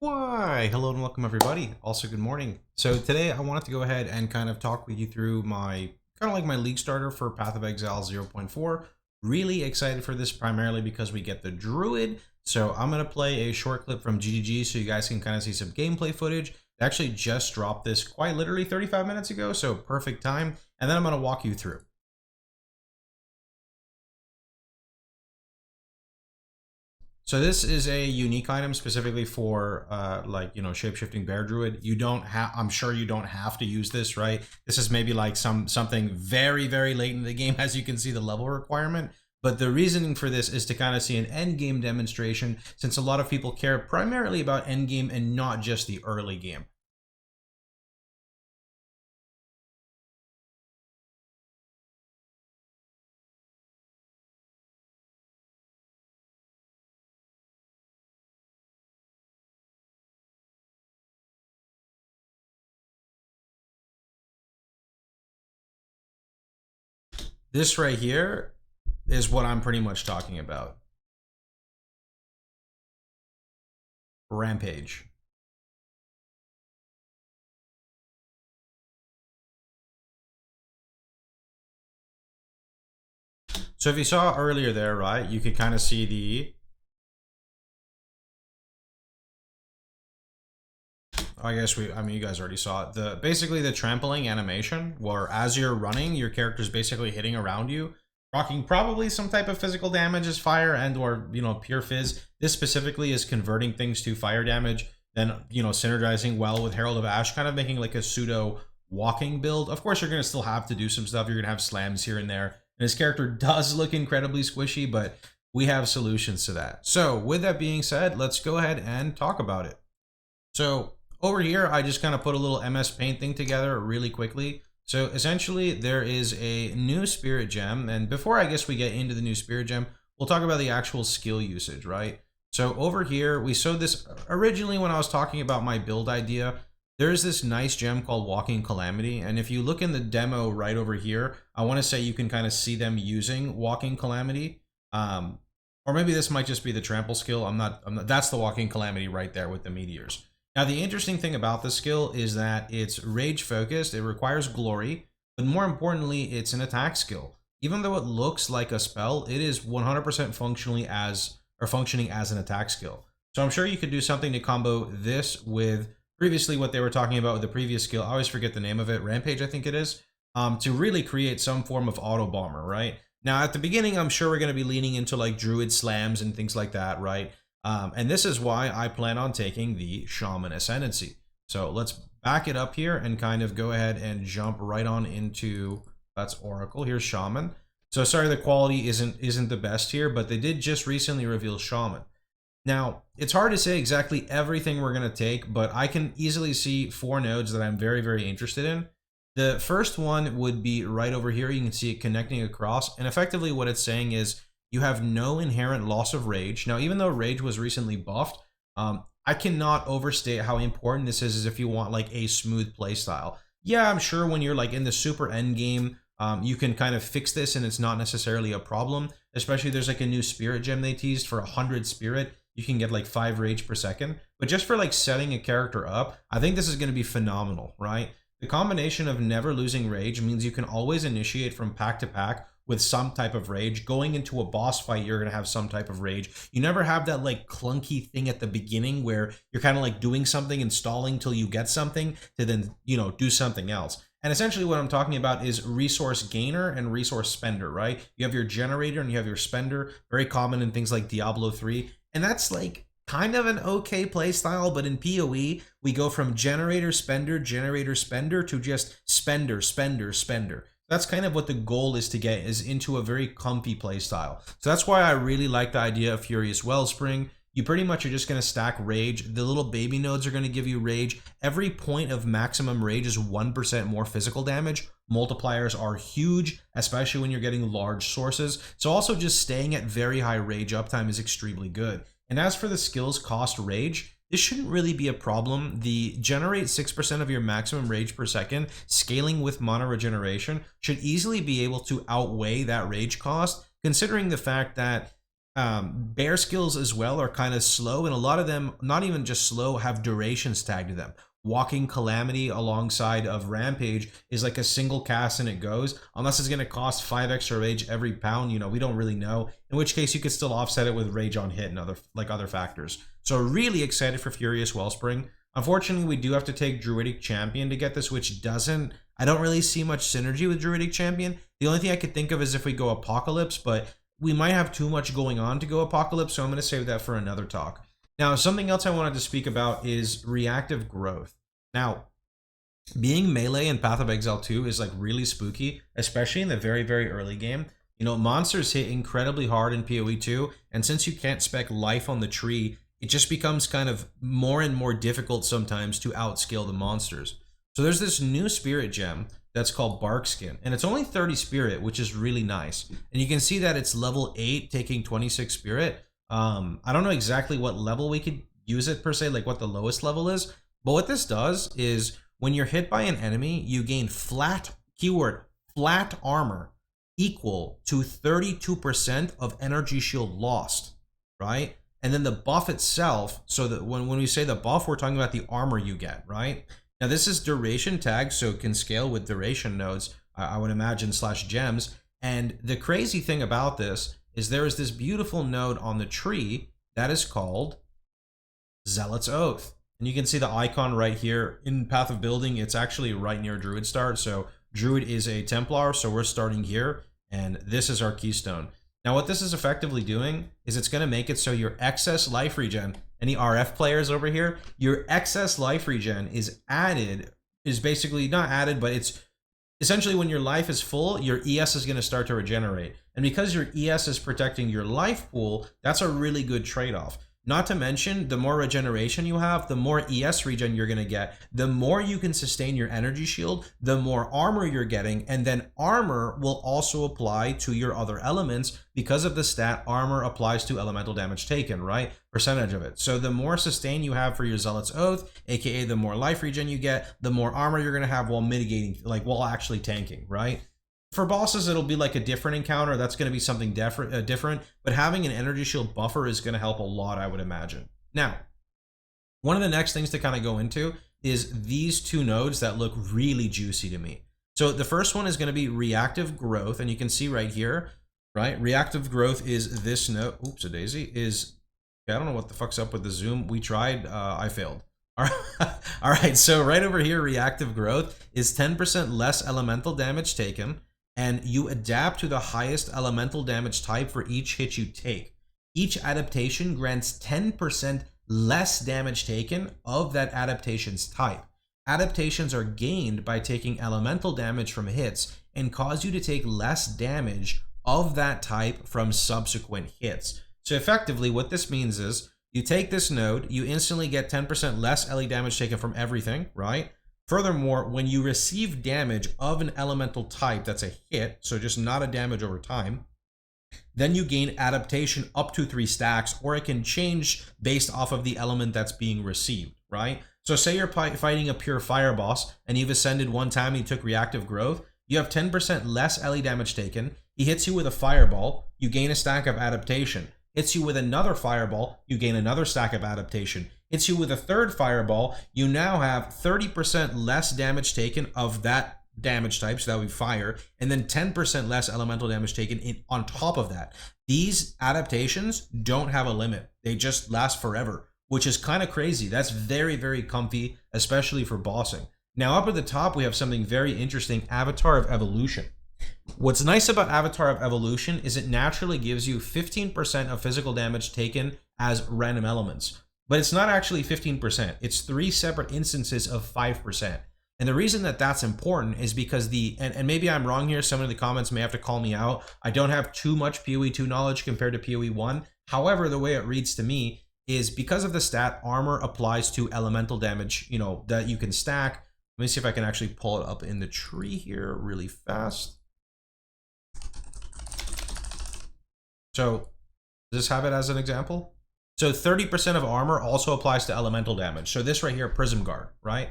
Why, hello and welcome everybody. Also, good morning. So today I wanted to go ahead and kind of talk with you through my my league starter for Path of Exile 0.4. Really excited for this primarily because we get the Druid. So I'm going to play a short clip from GGG so you guys can kind of see some gameplay footage. I actually just dropped this quite literally 35 minutes ago, so perfect time. And then I'm going to walk you through. So this is a unique item specifically for shape-shifting bear druid. You don't have, I'm sure you don't have to use this, right? This is maybe like something very, very late in the game, as you can see the level requirement. But the reasoning for this is to kind of see an end game demonstration, since a lot of people care primarily about end game and not just the early game. This right here is what I'm pretty much talking about. Rampage. So if you saw earlier there, right, you could kind of see the, I mean, you guys already saw it. Basically the trampling animation, where as you're running, your character's basically hitting around you, rocking probably some type of physical damage as fire and or, pure fizz. This specifically is converting things to fire damage, then, synergizing well with Herald of Ash, kind of making like a pseudo walking build. Of course, you're going to still have to do some stuff. You're going to have slams here and there. And his character does look incredibly squishy, but we have solutions to that. So with that being said, let's go ahead and talk about it. So over here, I just kind of put a little MS Paint thing together really quickly. So essentially, there is a new Spirit Gem. And before I guess we get into the new Spirit Gem, we'll talk about the actual skill usage, right? So over here, we showed this originally when I was talking about my build idea. There's this nice gem called Walking Calamity. And if you look in the demo right over here, I want to say you can kind of see them using Walking Calamity. Or maybe this might just be the trample skill. I'm not, that's the Walking Calamity right there with the meteors. Now, the interesting thing about this skill is that it's rage focused, it requires glory, but more importantly, it's an attack skill. Even though it looks like a spell, it is 100% functioning as an attack skill. So I'm sure you could do something to combo this with previously what they were talking about with the previous skill. I always forget the name of it, Rampage, I think it is, to really create some form of auto bomber, right? Now, at the beginning, I'm sure we're going to be leaning into like Druid slams and things like that, right? And this is why I plan on taking the Shaman ascendancy. So let's back it up here and kind of go ahead and jump right on into, that's Oracle. Here's Shaman. So sorry the quality isn't the best here, but they did just recently reveal Shaman. Now, it's hard to say exactly everything we're going to take, but I can easily see 4 nodes that I'm very, very interested in. The first one would be right over here. You can see it connecting across. And effectively what it's saying is you have no inherent loss of rage. Now, even though rage was recently buffed, I cannot overstate how important this is if you want like a smooth playstyle. Yeah, I'm sure when you're like in the super end game, you can kind of fix this and it's not necessarily a problem. Especially there's like a new spirit gem they teased for 100 spirit. You can get like 5 rage per second. But just for like setting a character up, I think this is going to be phenomenal, right? The combination of never losing rage means you can always initiate from pack to pack with some type of rage. Going into a boss fight, you're going to have some type of rage. You never have that like clunky thing at the beginning where you're kind of like doing something and stalling till you get something to then, do something else. And essentially what I'm talking about is resource gainer and resource spender, right? You have your generator and you have your spender, very common in things like Diablo 3. And that's like kind of an okay play style, but in PoE, we go from generator, spender to just spender. That's kind of what the goal is to get is into a very comfy play style. So that's why I really like the idea of Furious Wellspring. You pretty much are just going to stack rage. The little baby nodes are going to give you rage. Every point of maximum rage is 1% more physical damage. Multipliers are huge, especially when you're getting large sources. So also just staying at very high rage uptime is extremely good. And as for the skills cost rage, this shouldn't really be a problem. The generate 6% of your maximum rage per second, scaling with mana regeneration, should easily be able to outweigh that rage cost, considering the fact that Bear skills as well are kind of slow, and a lot of them, not even just slow, have durations tagged to them. Walking Calamity alongside of Rampage is like a single cast and it goes, unless it's going to cost 5 extra rage every pound. You know, we don't really know, in which case you could still offset it with rage on hit and other factors. So really excited for Furious Wellspring. Unfortunately, we do have to take Druidic Champion to get this, which doesn't, I don't really see much synergy with Druidic Champion. The only thing I could think of is if we go Apocalypse, but we might have too much going on to go Apocalypse, so I'm going to save that for another talk. Now, something else I wanted to speak about is reactive growth. Now, being melee in Path of Exile 2 is like really spooky, especially in the very, very early game. You know, monsters hit incredibly hard in PoE 2, and since you can't spec life on the tree, it just becomes kind of more and more difficult sometimes to outscale the monsters. So there's this new spirit gem that's called Barkskin, and it's only 30 spirit, which is really nice. And you can see that it's level 8, taking 26 spirit. I don't know exactly what level we could use it per se, like what the lowest level is. But what this does is when you're hit by an enemy, you gain flat, keyword, flat armor equal to 32% of energy shield lost, right? And then the buff itself, so that when we say the buff, we're talking about the armor you get, right? Now this is duration tagged, so it can scale with duration nodes, I would imagine, / gems. And the crazy thing about this is there is this beautiful node on the tree that is called Zealot's Oath. And you can see the icon right here in Path of Building. It's actually right near Druid start. So Druid is a Templar, so we're starting here, and this is our keystone. Now what this is effectively doing is it's going to make it so your excess life regen, any RF players over here, your excess life regen is basically not added, but it's essentially when your life is full, your ES is going to start to regenerate. And because your ES is protecting your life pool, that's a really good trade-off. Not to mention, the more regeneration you have, the more ES regen you're going to get, the more you can sustain your energy shield, the more armor you're getting, and then armor will also apply to your other elements because of the stat armor applies to elemental damage taken, right? Percentage of it. So the more sustain you have for your Zealot's Oath, aka the more life regen you get, the more armor you're going to have while mitigating, like while actually tanking, right? For bosses, it'll be like a different encounter. That's going to be something different, but having an energy shield buffer is going to help a lot, I would imagine. Now, one of the next things to kind of go into is these two nodes that look really juicy to me. So the first one is going to be reactive growth, and you can see right here, right? Reactive growth is this node. Oops, a daisy is. I don't know what the fuck's up with the zoom. We tried. I failed. All right. So right over here, reactive growth is 10% less elemental damage taken, and you adapt to the highest elemental damage type for each hit you take. Each adaptation grants 10% less damage taken of that adaptation's type. Adaptations are gained by taking elemental damage from hits and cause you to take less damage of that type from subsequent hits. So effectively, what this means is you take this node, you instantly get 10% less LE damage taken from everything, right? Furthermore, when you receive damage of an elemental type that's a hit, so just not a damage over time, then you gain adaptation up to 3 stacks, or it can change based off of the element that's being received, right? So say you're fighting a pure fire boss and you've ascended one time and you took reactive growth, you have 10% less LE damage taken. He hits you with a fireball, you gain a stack of adaptation. Hits you with another fireball, you gain another stack of adaptation. Hits you with a third fireball, you now have 30% less damage taken of that damage type, so that would be fire, and then 10% less elemental damage taken on top of that. These adaptations don't have a limit. They just last forever, which is kind of crazy. That's very, very comfy, especially for bossing. Now up at the top, we have something very interesting, Avatar of Evolution. What's nice about Avatar of Evolution is it naturally gives you 15% of physical damage taken as random elements. But it's not actually 15%. It's 3 separate instances of 5%. And the reason that that's important is because and maybe I'm wrong here, some of the comments may have to call me out. I don't have too much PoE 2 knowledge compared to PoE 1. However, the way it reads to me is because of the stat, armor applies to elemental damage, you know, that you can stack. Let me see if I can actually pull it up in the tree here really fast. So, does this have it as an example? So 30% of armor also applies to elemental damage. So this right here, Prism Guard, right?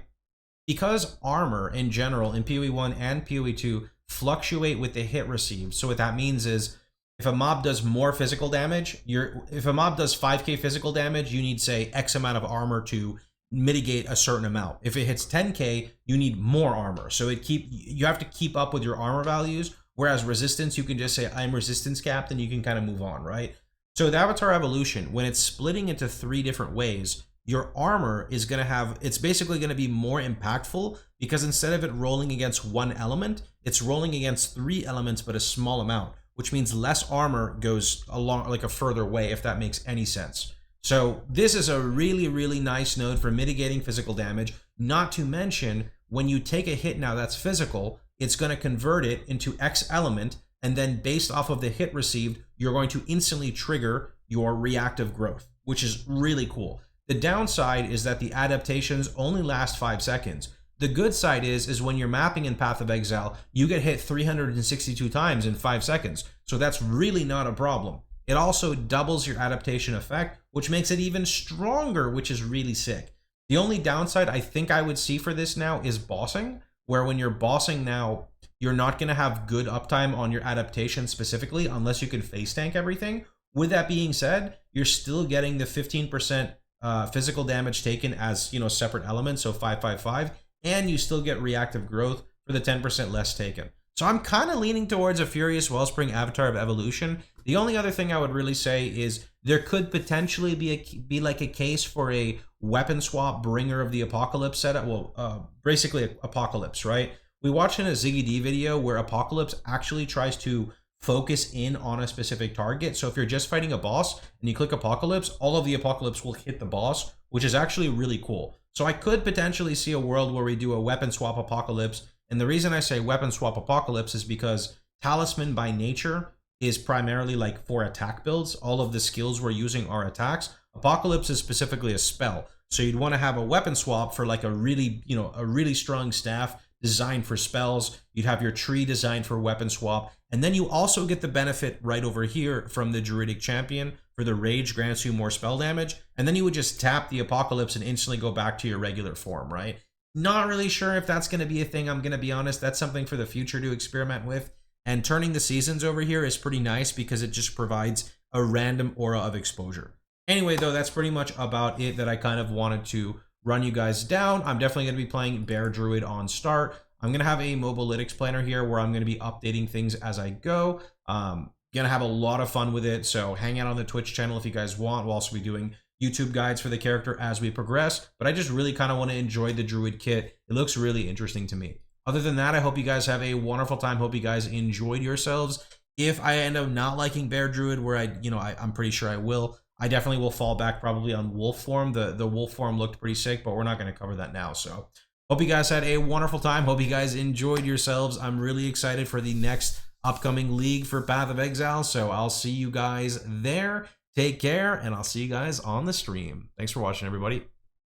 Because armor in general in PoE 1 and PoE 2 fluctuate with the hit received. So what that means is if a mob does more physical damage, if a mob does 5k physical damage, you need, say, X amount of armor to mitigate a certain amount. If it hits 10k, you need more armor. So you have to keep up with your armor values. Whereas resistance, you can just say, I'm resistance capped, and you can kind of move on, right? So the Avatar Evolution, when it's splitting into 3 different ways, your armor is going to have, it's basically going to be more impactful, because instead of it rolling against 1 element, it's rolling against 3 elements, but a small amount, which means less armor goes along like a further way, if that makes any sense. So this is a really, really nice node for mitigating physical damage, not to mention when you take a hit now that's physical, it's going to convert it into X element, and then based off of the hit received, you're going to instantly trigger your reactive growth, which is really cool. The downside is that the adaptations only last 5 seconds. The good side is when you're mapping in Path of Exile, you get hit 362 times in 5 seconds, so that's really not a problem. It also doubles your adaptation effect, which makes it even stronger, which is really sick. The only downside I think I would see for this now is bossing, where when you're bossing now, you're not going to have good uptime on your adaptation specifically unless you can face tank everything. With that being said, you're still getting the 15% physical damage taken as, you know, separate elements, so 555, and you still get reactive growth for the 10% less taken. So I'm kind of leaning towards a Furious Wellspring Avatar of Evolution. The only other thing I would really say is there could potentially be like a case for a weapon swap Bringer of the Apocalypse setup. Well, basically Apocalypse, right? We watched in a Ziggy D video where Apocalypse actually tries to focus in on a specific target. So if you're just fighting a boss and you click Apocalypse, all of the Apocalypse will hit the boss, which is actually really cool. So I could potentially see a world where we do a weapon swap Apocalypse. And the reason I say weapon swap Apocalypse is because Talisman by nature is primarily like for attack builds. All of the skills we're using are attacks. Apocalypse is specifically a spell. So you'd want to have a weapon swap for like a really, you know, a really strong staff designed for spells. You'd have your tree designed for weapon swap. And then you also get the benefit right over here from the Druidic Champion for the Rage grants you more spell damage. And then you would just tap the Apocalypse and instantly go back to your regular form, right? Not really sure if that's going to be a thing, I'm going to be honest. That's something for the future to experiment with. And turning the seasons over here is pretty nice because it just provides a random aura of exposure. Anyway, though, that's pretty much about it that I kind of wanted to run you guys down. I'm definitely going to be playing Bear Druid on start. I'm going to have a Mobalytics planner here where I'm going to be updating things as I go. Going to have a lot of fun with it, so hang out on the Twitch channel if you guys want. We'll also be doing YouTube guides for the character as we progress, but I just really kind of want to enjoy the Druid kit. It looks really interesting to me. Other than that, I hope you guys have a wonderful time. Hope you guys enjoyed yourselves. If I end up not liking Bear Druid, where I'm pretty sure I will, I definitely will fall back probably on Wolf form. The Wolf form looked pretty sick, but we're not going to cover that now. So hope you guys had a wonderful time. Hope you guys enjoyed yourselves. I'm really excited for the next upcoming league for Path of Exile. So I'll see you guys there. Take care, and I'll see you guys on the stream. Thanks for watching, everybody.